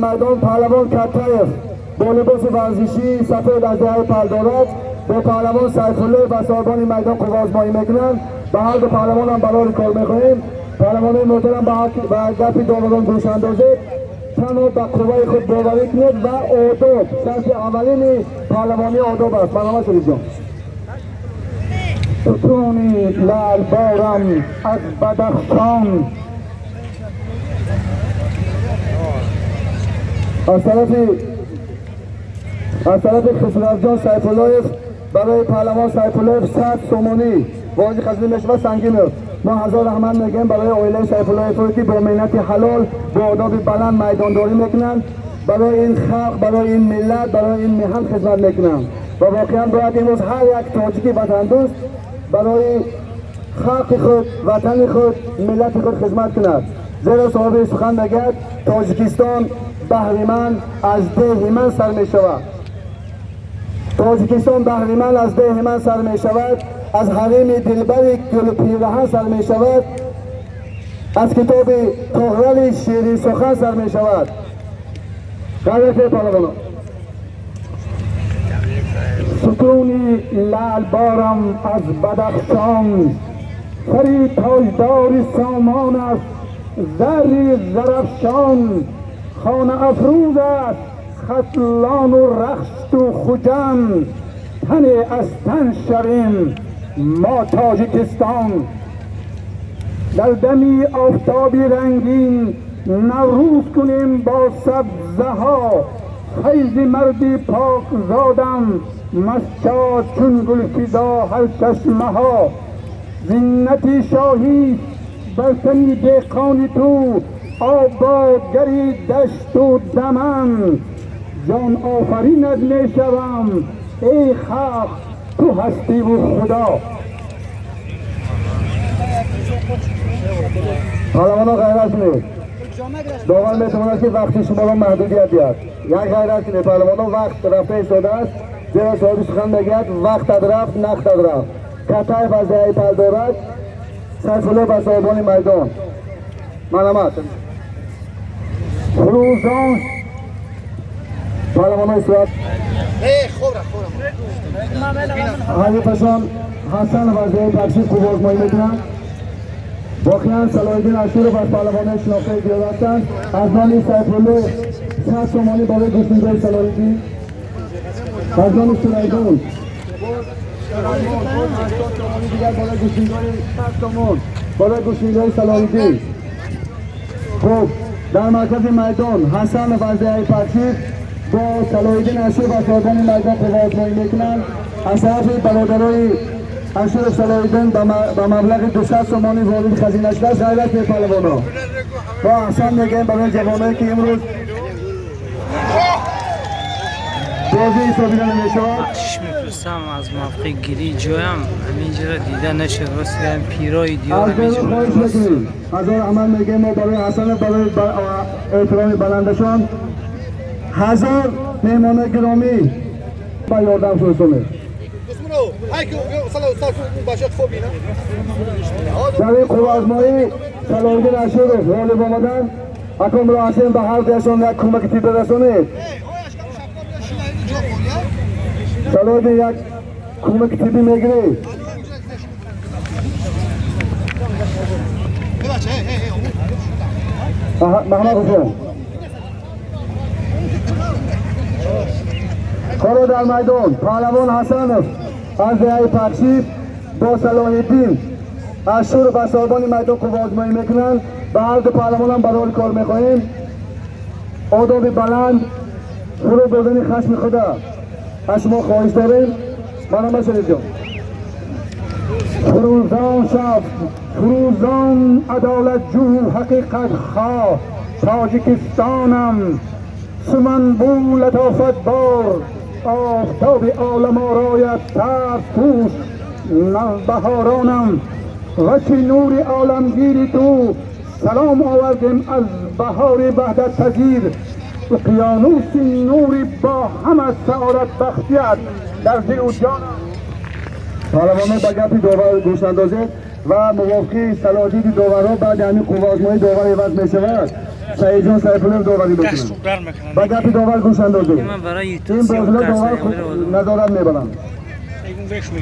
در میدان پهلوان کتایف با لباس ورزشی سفید از دهه پل دارد. با پهلوان سیفالله و صاحبان میدان قوا آزمایی میکنند. به هر دو پهلوان هم برای کار میخواهیم. پهلوان محترم به گپ داوران گوش اندازید، تنها به قوای خود باوری کنید و آداب شرط اولین پهلوانی آداب است. برنامه شدید جان. ستونی لعل بارم از بدخشان، از طرف خسرو جان سیفالله برای پهلوان سیفالله 100 سومانی واجد خزینه میشه و سنگین است. ما هزار رحمت میگیم برای اویله سیفالله توی که با منت حلال با آداب بلند میدانداری میکنند، برای این خلق، برای این ملت، برای این میهن خدمت میکنند و واقعا باید امروز هر یک تاجیکی وطن دوست برای خلق خود، وطن خود، ملت خود خدمت کند. زیرا صاحب سخن میگد تاجیکستان بهره‌مند از ده من سر می شود. تاجیکستان بهره‌مند از ده من سر می شود، از حریم دلبر گل پیرهن سر می شود، از کتاب طاهر شیرین سخن سر می شود. غیرت پهلوانان. ستونی لعل بارم از بدخشان، فرید تاجدار سامان است زری زرفشان، خانه افروز است خطلان و رخت و خجم، تن از تن شویم ما تاجیکستان. در دمی آفتابی رنگین نوروز کنیم با سبزه ها، فیض مردی پاک زادم مسجد چون گلفیدا هر چشمه ها. زینتی شاهی بر تنی دهقانی تو، آبادگری دشت و دمن، جان آفرینت می شوم ای خلق تو هستی و خدا. پهلوانا غیرت کنید. داغل میتواند که وقتی شما را محدودیت بیاد. یک غیرت کنید. پهلوانا وقت رفته ایستاده است، زیرا صاحب سخن میگوید وقت رفت نقد رفت. کتایف از دهه پل دارد، سیفالله و صاحبان میدان. مرحمت. فروزان پهلوانا صورت حریفشان حسن و زهی پکشی خوب آزمایی میکنند. واقعا صلاح‌الدین اشور و پهلوانان شناخته دیده هستند. از نام سیفالله 100 سومانی برای گوشتنگاه صلاح‌الدین، از نام سلیمان 80 سومانی دیگر برای گوشتنگاه 100 تومان برای گوشتنگاه صلاح‌الدین. خب در مرکز میدان حسن و زهی پکشی با صلاح‌الدین اشور و صاحبان میدان قوا آزمایی میکنند. از طرف برادرای اشور صلاح‌الدین به مبلغ 200 سومانی وارد خزینه شده است. غیرت به پهلوانا با احسان میگیم برای جوانایی که امروز بازی حسابیده نمیشود. آتش میفرستم از موقع گیری جایم همینجا را دیده نشد، واسه پیرای دیار همینجا هزار عمل میگیم ما برای حسن، برای احترام بلندشان. هزار مهمان گرامی با یاردم فرستانه در این قوا آزمایی صلاح‌الدین اشور غالب آمدن. اکرم را حسین به هر دهشان یک کمک تیب برسانید. صلاح‌الدین یک کمک تیبی میگیری. محمد حسین کارو در میدان پهلوان حسن از دهه پکشی با صلاح‌الدین اشور و صاحبان میدان قوا آزمایی میکنند. به هر دو پهلوان هم برای کار میخواهیم. آداب بلند، فرو بردن خشم خدا از شما خواهش داریم. برنامه شدید جان. فروزان شب، فروزان عدالت جو حقیقت خواه، تاجیکستانم سمنبو لطافت بار، آفتاب عالم آرایت ترس پوش بهارانم، وچی نور عالمگیری تو سلام آوردیم از بهار وحدت پذیر، اقیانوس نوری با هم از سعادت بختیت در دل و جانم. پهلوانان به گپی داور گوش اندازید و موافقی صلاحیت داورها بعد همین قوه آزمایی داور عوض می شود سعید جان سیفالله داوری بکنه. با گپ داور گوش اندازید. این بازی‌ها داور نظارت میبرند.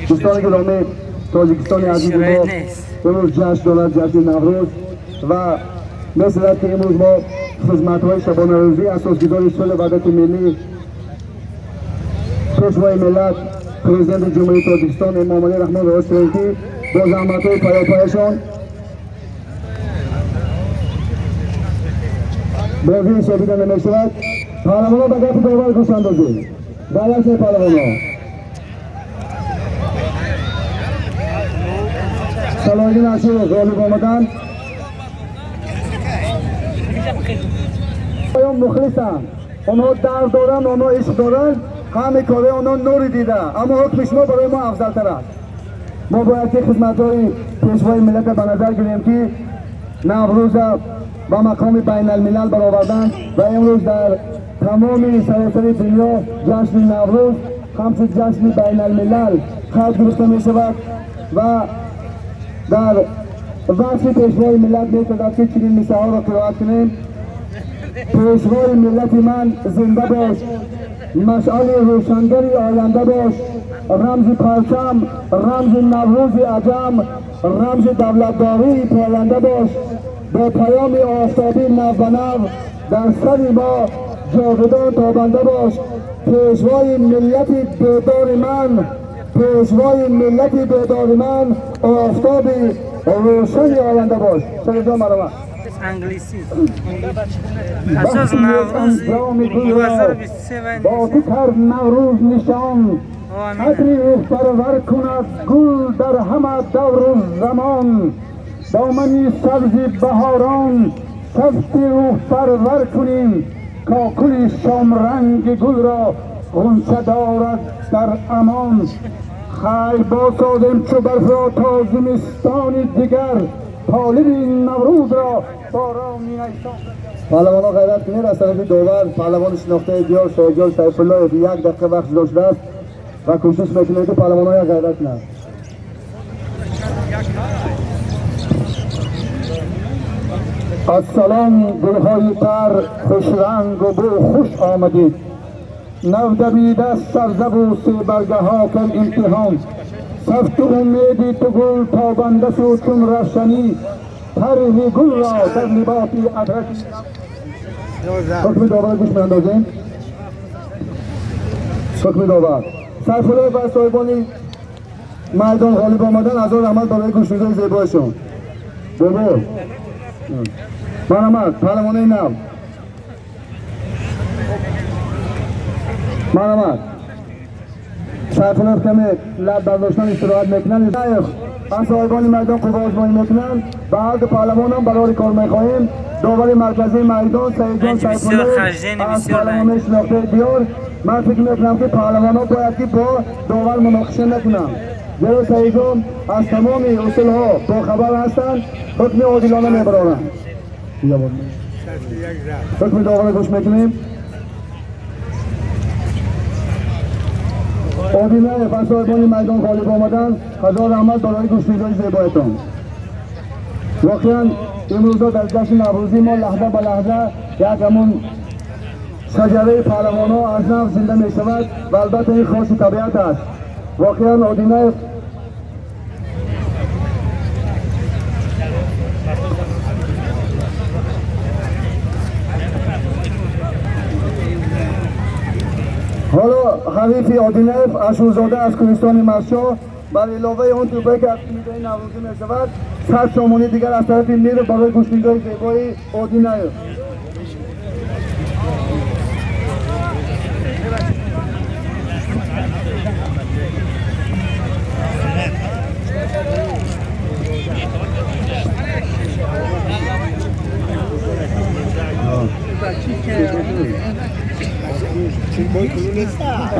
دوستان گرامی تاجیکستان عزیز ما امروز جشن دارد، جشن نوروز و مثل که امروز ما خدمت‌های شبانه روزی اساسگذار صلح وحدت ملی پیشوای ملت پرزیدنت جمهوری تاجیکستان امامعلی رحمان راستی با زحمت‌های پیاپیشان بازی شدیده نمی‌شود. پهلوان‌ها به گپ داور گوش اندازید. برعکس پهلوان‌ها صلاحی نشد غالب آمدن. مخلصن، اونها درد دارن، اونها عشق دارن، همه کاره اونها نوری دیده، اما حکم شما برای ما افضل تر است. ما باید که خدمت‌های پیشوای ملت به نظر گیریم که نوروز و مقام بین الملل برآوردن و امروز در تمام سراسر دنیا جشن نوروز همچون جشن بین الملل خط گرفته می شود و در وصف پیشوای ملت می شود که چنین مثه ها را قرائت کنیم. پیشوای ملت من زنده باش، مشعل روشنگری آینده باش، رمز پرچم، رمز نوروز عجم، رمز دولتداری پاینده باش، با پیام آفتابی نو و نو در سر ما جاودان تابنده باش. پیشوای ملت بیدار من، پیشوای ملت بیدار من، آفتاب روشنی آینده باش. سلام مرحبا. انگلیسی اساس نوروز 2023 با تو کر نوروز نشان عطری پرور کند گل در همه دور زمان. دامنی سبز بهاران سفت روح پرور کنیم، کاکل شامرنگ گل را غنچه دارد در امان. خیر با سازم چو برف را تا زمستان دیگر، طالب نوروز را باران نیسان. پهلوانا غیرت کنید از طرف داور پهلوان شناخته دیار شاگرد سیفالله یک دقیقه وقت داشته است و کوشش میکنه که پهلوانا یک غیرت کنند. السلام گلهای تر خوش رنگ و بو خوش آمدید. نو دویده سرزب و سی برگه ها کن امتحان. سفت امیدی تو گل تابنده شد چون روشنی، طرح گل را در لباسی ادرکی. حکم داور گوش میاندازیم. حکم داور سیفالله و صاحبانی میدان غالب آمدن هزار رحمت برای گوشنیدن زیبایشون. بابا مرحمت پهلوانه نو مرحمت سیفالله کمی لب برداشتن استراحت میکنن. از صاحبان میدان قوه آزمایی میکنن. به هر دو پهلوان هم برای کار میخواهیم. داور مرکزی میدان سعید جان سیفالله از پهلوان شناخته دیار. من فکر میکنم که پهلوان ها باید که با داور مناقشه نکنن، زیرا سعید جان از تمام اصول ها با خبر هستند، حکم عادلانه میبرانند. حکم داور گوش میکنیم. عادلانه و صاحبان میدان غالب آمدن هزار رحمت برای گوشنیدن زیبایتان. واقعا امروزا در جشن نوروزی ما لحظه به لحظه یک همون شجره پهلوان ها از نو زنده می شود و البته این خاص طبیعت است. واقعا عادلانه حالا حریف عادلانه اشورزاده از کوهستان مشا بر علاوه اون توپه که از میدان نوروزی می شود 100 سامانی دیگر از طرف میر برای گوشنیدن زیبای عادلانه.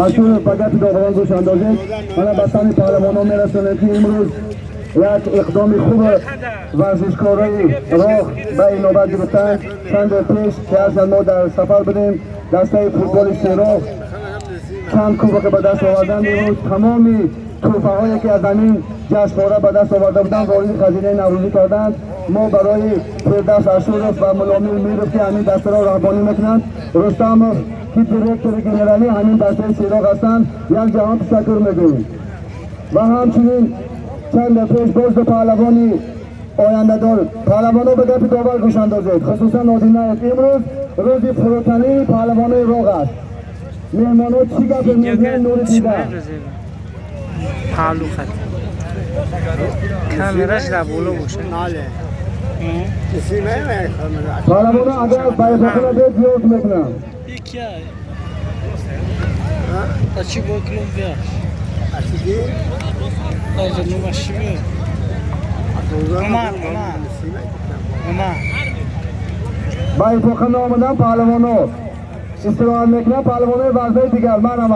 اشور فقط داوران گوش اندازید. من بستن پهلوان ها میرسونه که امروز یک اقدام خوب ورزشکارای راه به این نوبت گرفتن. چند پیش که از ما در سفر بودیم دسته فوتبال سیراه چند کوبه که به دست آوردن. امروز تمامی توپه هایی که از زمین جشنواره به دست آورده بودند، وارد خزینه نوروزی کردند. ما برای فردوس اشورف و ملامیر میرف که همین دسته را رهبانی میکنند، رستم که دیرکتور جنرالی همین دسته سیراغ هستند، یک جهان تشکر میگوییم. و همچنین چند پیش باز به پهلوانی آینده دار پهلوانا به گپ داور گوش اندازید، خصوصا نادینه امروز روز فروتنی پهلوانای راغ است. مهمانا چی گپ میگن نور دیده پهلو خط کامراش در بالا باشه. پهلوانا اگر باید بخونه بید بیاد میکنم یکی اچی با کلوم بیا از نو ماشی بیا اما باید بخونه آمدن پهلوانا استراحت میکنم. پهلوانای ورزش دیگر من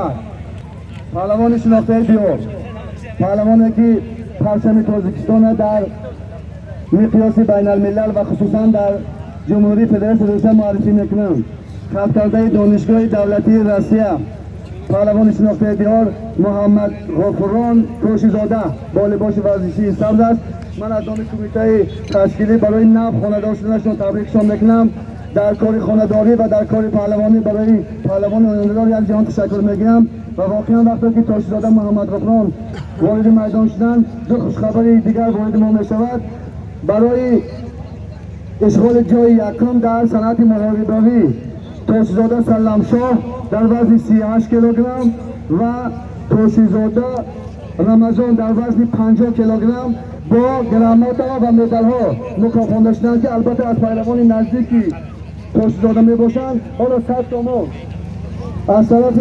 پهلوان شناخته بیار، پهلوانی که پرچم تاجیکستان در مقیاس بین الملل و خصوصا در جمهوری فدراسیون روسیه معرفی میکنم. خط کرده دانشگاه دولتی روسیه پهلوان شناخته دیار محمد غفران توشیزاده با لباس ورزشی سبز است. من از نام کمیته تشکیلی برای نو خانه‌دار شدنشون تبریکشان میکنم. در کار خانه‌داری و در کار پهلوانی برای پهلوان آینده‌دار یک جهان تشکر میگم. و واقعا وقتی که توشیزاده محمد غفران وارد میدان شدن، دو خوشخبری دیگر وارد ما میشود. برای اشغال جای یکم در صنعت محاربی توشیزاده سلمشاه در وزن 38 کیلوگرم و توشیزاده رمضان در وزن 50 کیلوگرم با گرامات و مدال ها مکافات شدند که البته از پهلوان نزدیکی توشیزاده می باشند. حالا 100 تومان از طرف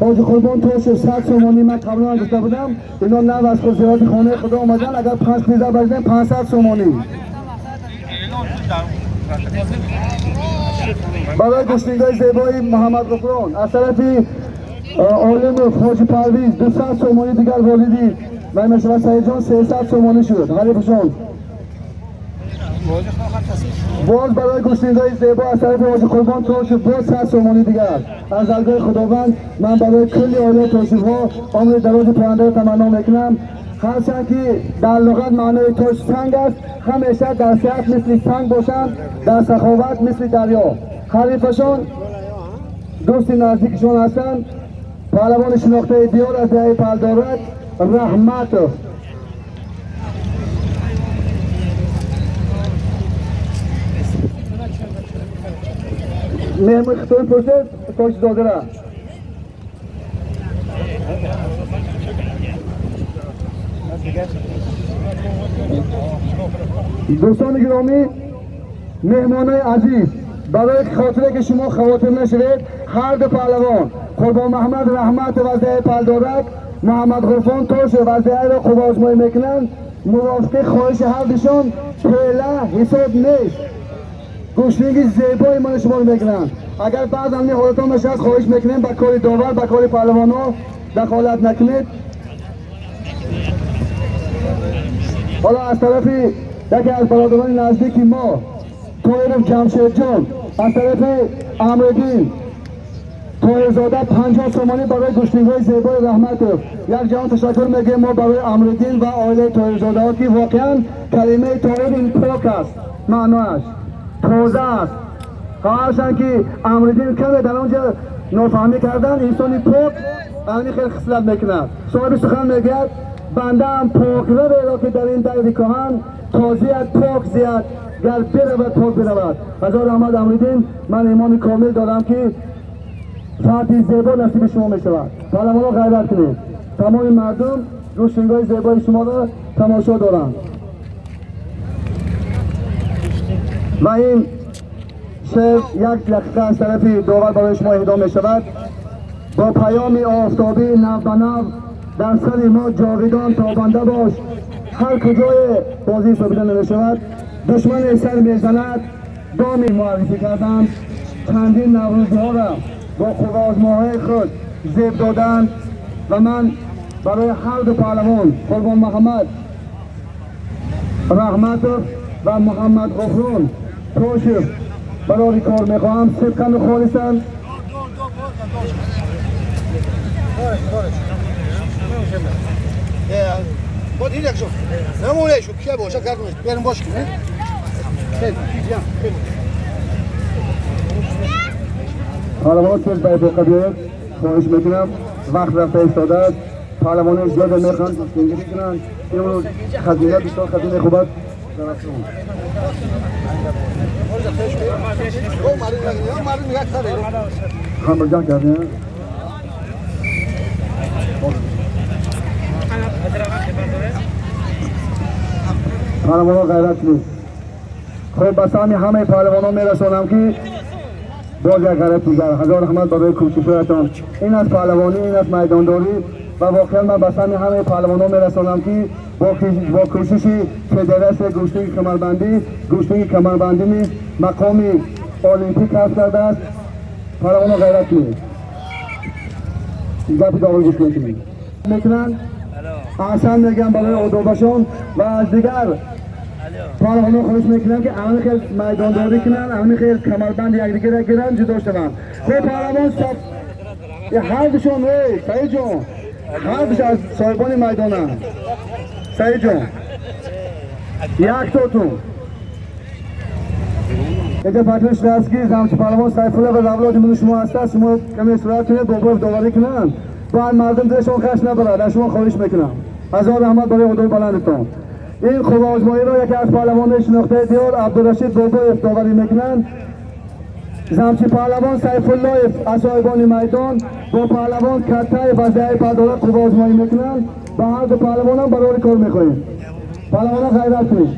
حاج قربان توش 100 تومانی من قبلا گفته بودم، اینا نو از خود زیارت خانه خدا آمدن. اگر 5 پیزا بزنیم 500 تومانی. برای گشتیگاه زیبای محمد غفران از طرف عالم حاجی پرویز 200 تومانی دیگر واردی و مشورت سعید جان 300 تومانی شد. حریفشان باز برای گشتیگاه زیبا از طرف حاجی قربان توش باز 100 تومانی دیگر از درگاه خداوند. من برای کلی عالی توشیف ها عمر دراز پاینده را تمنا میکنم. هرچند که در لغت معنای توش سنگ است، همیشه در صحت مثل سنگ باشند، در سخاوت مثل دریا. حریفشان دوست نزدیکشان هستند. پهلوان شناخته دیار از دهه پلدارک رحمت مهمون خطور پرسید توشیزاده را. دوستان گرامی، مهمانای عزیز، برای خاطره که شما خواطر نشوید، هر دو پهلوان قربان محمد رحمت وزده پلدارک، محمد غفران توش وزده را خوب آزمایی میکنند. موافق خواهش هر دوشان پیله حساب نیست. گوشنگی زیبای من شما رو میکنند. اگر بعض همین حالت ها میشه خواهش میکنیم با کار داور با کار پهلوان ها دخالت نکنید. حالا از طرف یکی از برادران نزدیکی ما طاهر جمشید جان از طرف امردین طاهرزاده 50 تومانی برای گشتیگاه زیبای رحمت یک جهان تشکر میگیم ما برای امردین و آیله طاهرزاده ها که واقعا کلمه طاهر این پاک است، معناش تازه است. هرچند که امردین کمی در آنجا نافهمی کردن، انسانی پاک همین خیلی خصلت میکند. صاحب سخن میگد بنده هم پاک رو که در این دیر کهن تازیت پاک زیاد گر برود پاک برود. هزار احمد امردین من ایمان کامل دارم که فتح زیبا نصیب شما می شود. پهلوانا غیرت کنید. تمام مردم گشتنگاه زیبای شما را تماشا دارند و این شعر یک دقیقه از طرف داور برای شما اهدا می شود. با پیام آفتابی نو به نو در سر ما جاویدان تابنده باش، هر کجای بازی سابیده نمی شود. دشمن سر می زند دامی معرفی کردند. چندین نوروزی ها را با خوب آزماهای خود زیب دادند و من برای هر دو پهلوان قربان محمد رحمت و محمد غفران توشیف برای کار میخواهم صدقا و خالصا با دیگه شو نمونه شو کیا باشه کارمش بریم باش کنه خیلی بیا پهلوان که باید قبیل خواهش میکنم وقت رفته ایستاده است پهلوان زیاد میخوان گفتگیری کنن امروز خزینه بسیار خزینه خوب است خمر جان کردیم پهلوان غیرت نیست خب بسامی همه پهلوانان میرسونم که باز یک غیرت دیگر هزار رحمت برای کوششاتان این از پهلوانی این از میدانداری و واقعا من بسامی همه پهلوانان میرسونم که با کوشش فدراسیون گشتگی کمربندی گشتگی کمربندی مقامی المپیک حاصل کرده است پهلوان غیرت نیست گپی داغل گوش میکنن احسن میگم برای اردوباشان و از دیگر پهلوانان خواهش میکنم که همه خیلی میدانداری کنن همه خیلی کمربند یکدیگر را گیرن جدا شدن خب پهلوان هر دوشون سعید جان هر دوش از صاحبان میدان هم سعید جان یک تاتون اینجا پترش رست که زمچه پهلوان سیفالله و اولاد من شما هست شما کمی صورت کنید با داوری کنن باید مردم دلشون خش نبرد از شما خواهش میکنم هزار رحمت برای خدای بلندتان این خوب آزمایی را یکی از پهلوان شناخته دیار عبدالرشید بابایف داوری میکنن زمچه پهلوان سیفالله از صاحبان میدان با پهلوان کتایف از دهه پردارت خوب آزمایی میکنن و هر دو پهلوان هم برای کار میخواهیم پهلوان غیرت نیست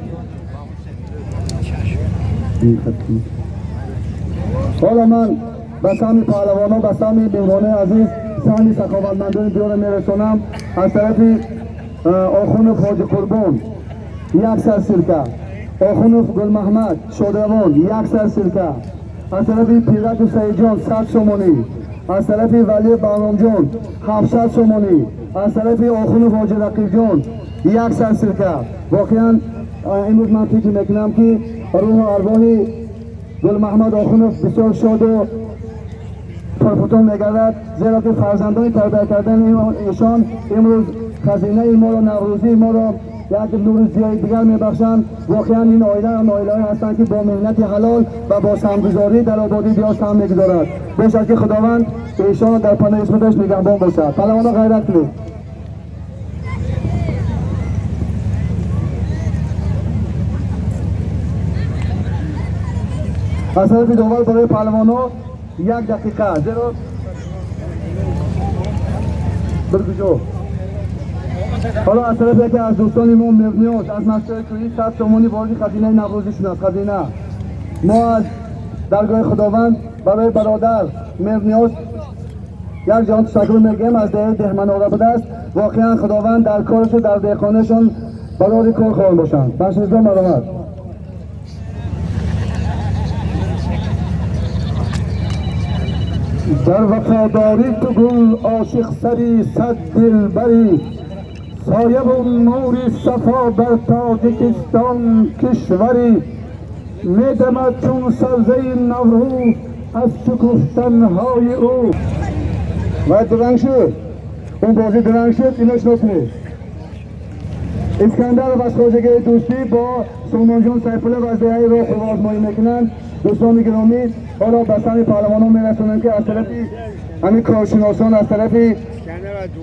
حالا من به سهمی پهلوانان به سهمی بیمانه عزیز سهمی سخاوتمندان دیار میرسونم از طرف آخون حاج قربان یک سر سرکه آخون گل محمد شادروان یک سر سرکه از طرف پیرک سعید جان 100 سومانی از طرف ولی بهرام جان 700 سومانی از طرف آخون حاج رقیب جان یک سر سرکه واقعا امروز من فکر میکنم که روح و ارواح گل محمد آخونف بسیار شاد و پرفتان میگردد زیرا که فرزندان تربیت کردن ایشان امروز خزینه ما را نوروزی ما را یک نوروزی دیگر میبخشند واقعا این آیله هم آیله هستند که با محنت حلال و با سمگذاری در آبادی دیار سهم میگذارد باشد که خداوند ایشان را در پناه اسمتش نگهبان باشد پهلوان غیرت کنید از طرف دوباره برای پهلوان‌ها 1 دقیقه زیرا برگجو حالا از طرف یکی از دوستان ما مبنیاز از مستر کوی 100 تومانی وارد خزینه نوروزیشون است خزینه ما از درگاه خداوند برای برادر مبنیاز یک جان تشکر میگیم از دهمن آره بوده است واقعا خداوند در کارش و در دهخانهشون برای کار خواهند باشند بخشیزدان مرامت در وفاداری تو گل عاشق سری صد دلبری سایه و نور صفا در تاجیکستان کشوری میدمد چون سبزه نوروز از شکفتنهای او و درنگ شد اون بازی درنگ شد اینش نکنید اسکندر و خواجگی دوستی با سلمان جان سیفالله و از دهه را خوب آزمایی میکنند دوستان گرامی حالا به سهم پهلوانان میرسونم که از طرف همین کارشناسان از طرف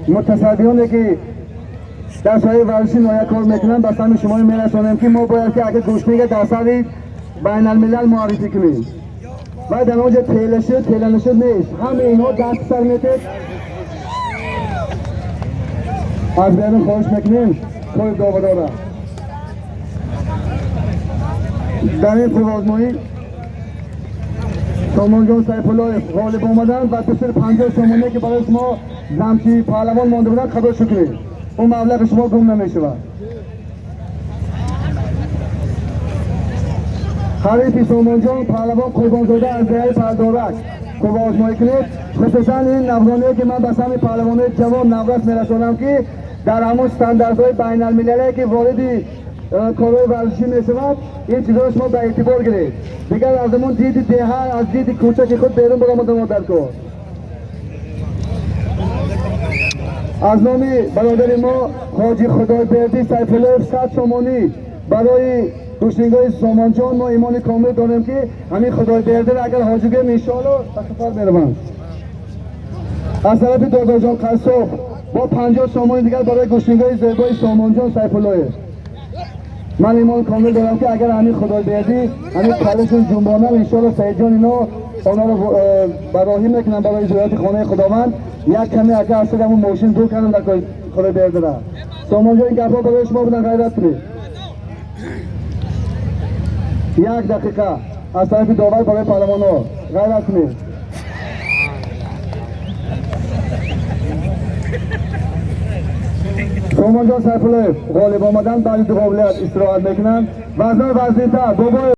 متصدیانی که در سایه ورزشی نایه کار میکنن به سهم شما میرسونم که ما باید که اگه گشنه در سر بین الملل معرفی کنیم و در آنجا تیلنشد نیست همه اینها دست سر میتید از بیرون خواهش میکنیم خود داوداره در این خوب آزمایی سلمان جان سیفالله غالب آمدن و 250 تومانی که برای شما زمچی پهلوان مانده بودن خبر شکرید اون مبلغ شما گم نمیشود حریفی سلمان جان پهلوان قربانزاده از دهه پردارک خوب آزمایی کنید خصوصا این نوزانه که من به سهم پهلوانه جوان نورس میرسونم که در همون استانداردهای بین المللی که واردی کارهای ورزشی میشود این چیزها شما به اعتبار گیرید دیگر از همون دید دهه از دید کوچک خود بیرون برآمدن در کار از نام برادر ما حاجی خدایبردی سیفالله 100 تومانی برای گوشتنگای سامانجان ما ایمان کامل داریم که همین خدایبردی را اگر حاجی گیم انشاءالله سفر میروند. از طرف داداجان قصاب با 50 تومانی دیگر برای گوشتنگای زیبای سامانجان سیفالله. من ایمان کامل دارم که اگر همین خدایبردی همین کلشون جنبانه انشاءالله سیدجان اینا آنها رو براهی میکنن برای زیارت خانه خداوند. یک کمی اگر اصلا همون ماشین دور کنن در خدایبردی را سامانجان این گفت ها برای شما بودن غیرت کنید. 1 دقیقه از طرف داور برای پهلوان ها غیرت کنید. سامانجان سیفالله غالب آمدن بعد دو قابلیت استراحت میکنن. وزن وزنی‌تر بابا